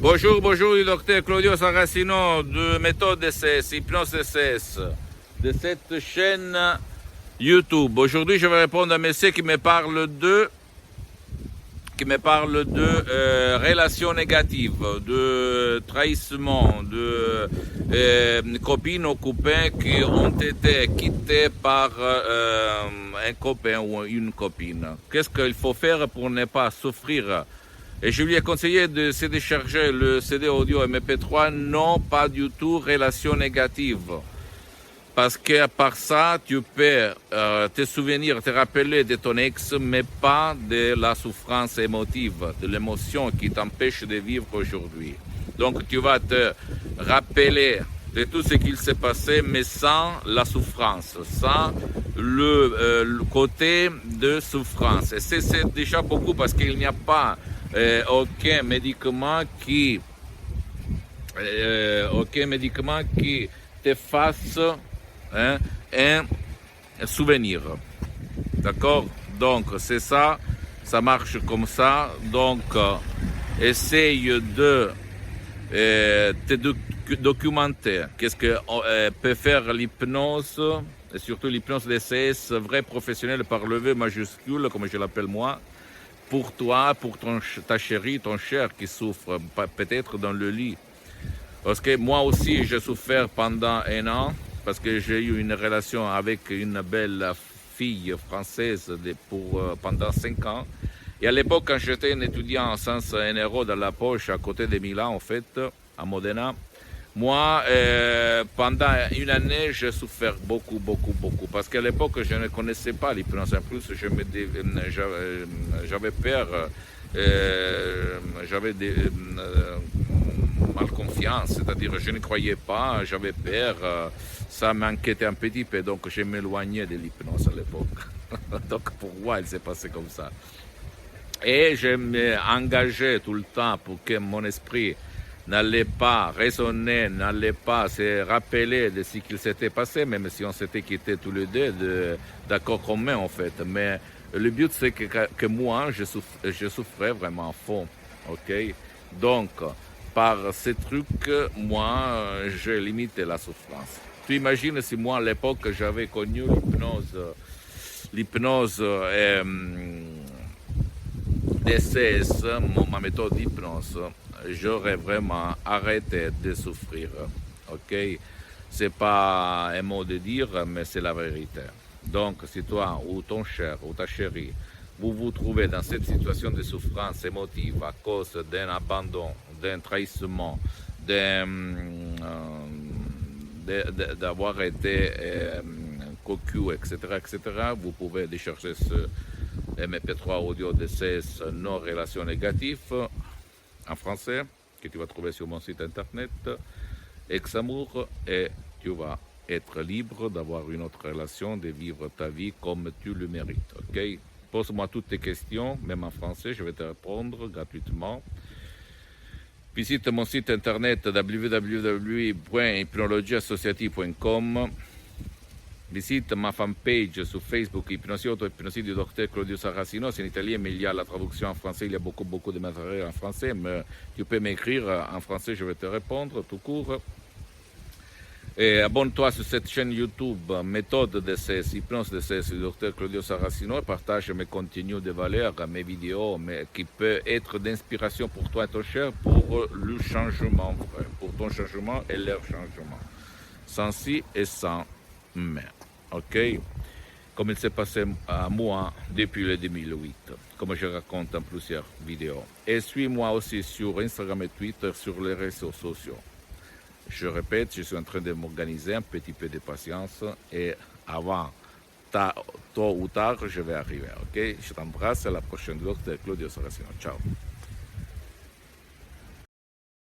Bonjour, bonjour, le docteur Claudio Saracino de méthode DCS, hypnose DCS, de cette chaîne YouTube. Aujourd'hui, je vais répondre à un monsieur qui me parle de relations négatives, de trahissement, de copines ou copains qui ont été quittés par un copain ou une copine. Qu'est-ce qu'il faut faire pour ne pas souffrir? Et je lui ai conseillé de se décharger le CD audio MP3, non pas du tout relation négative. Parce qu'à part ça, tu peux te souvenir, te rappeler de ton ex, mais pas de la souffrance émotive, de l'émotion qui t'empêche de vivre aujourd'hui. Donc tu vas te rappeler de tout ce qu'il s'est passé, mais sans la souffrance, sans le côté de souffrance. Et c'est déjà beaucoup parce qu'il n'y a pas aucun médicament qui te fasse un souvenir. D'accord? Donc, c'est ça, ça marche comme ça. Donc, essaye de te documenter. Qu'est-ce que peut faire l'hypnose, et surtout l'hypnose DCS, vrai professionnel par le V majuscule, comme je l'appelle moi, pour toi, pour ta chérie, ton cher qui souffre, peut-être dans le lit. Parce que moi aussi, j'ai souffert pendant 1 an, parce que j'ai eu une relation avec une belle fille française pendant 5 ans. Et à l'époque, quand j'étais un étudiant sans 1 euro dans la poche, à côté de Milan, en fait, à Modena, moi, pendant 1 année, j'ai souffert beaucoup, parce qu'à l'époque, je ne connaissais pas l'hypnose. En plus, j'avais peur, j'avais mal confiance, c'est-à-dire je ne croyais pas, j'avais peur, ça m'inquiétait un petit peu, donc je m'éloignais de l'hypnose à l'époque. Donc pour moi, il s'est passé comme ça. Et je m'engageais tout le temps pour que mon esprit n'allait pas raisonner, n'allait pas se rappeler de ce qu'il s'était passé, même si on s'était quittés tous les deux d'accord commun en fait. Mais le but c'est que moi, je souffrais vraiment à fond. Ok? Donc, par ces trucs, moi, j'ai limité la souffrance. Tu imagines si moi, à l'époque, j'avais connu l'hypnose DCS, ma méthode d'hypnose, j'aurais vraiment arrêté de souffrir. Ok? C'est pas un mot de dire, mais c'est la vérité. Donc, si toi ou ton cher ou ta chérie, vous vous trouvez dans cette situation de souffrance émotive à cause d'un abandon, d'un trahissement, d'avoir été cocu, etc., vous pouvez décharger ce MP3 audio de 16 non relations négatives en français que tu vas trouver sur mon site internet Ex-Amour, et tu vas être libre d'avoir une autre relation, de vivre ta vie comme tu le mérites. Ok? Pose-moi toutes tes questions, même en français, je vais te répondre gratuitement. Visite mon site internet www.hypnologieassociative.com. Visite ma fanpage sur Facebook, Hypnosie Auto-Hypnosie du docteur Claudio Saracino. C'est en italien, mais il y a la traduction en français. Il y a beaucoup de matériel en français, mais tu peux m'écrire en français, je vais te répondre tout court. Et abonne-toi sur cette chaîne YouTube, méthode DCS, hypnose DCS du docteur Claudio Saracino, et partage mes contenus de valeur, mes vidéos, qui peuvent être d'inspiration pour toi et ton cher, pour le changement, pour ton changement et leur changement. Sans si et sans mais. Ok? Comme il s'est passé à moi depuis le 2008, comme je raconte dans plusieurs vidéos. Et suis-moi aussi sur Instagram et Twitter, sur les réseaux sociaux. Je répète, je suis en train de m'organiser, un petit peu de patience, et avant, tôt ou tard, je vais arriver. Ok? Je t'embrasse, à la prochaine, docteur Claudio Saracino. Ciao.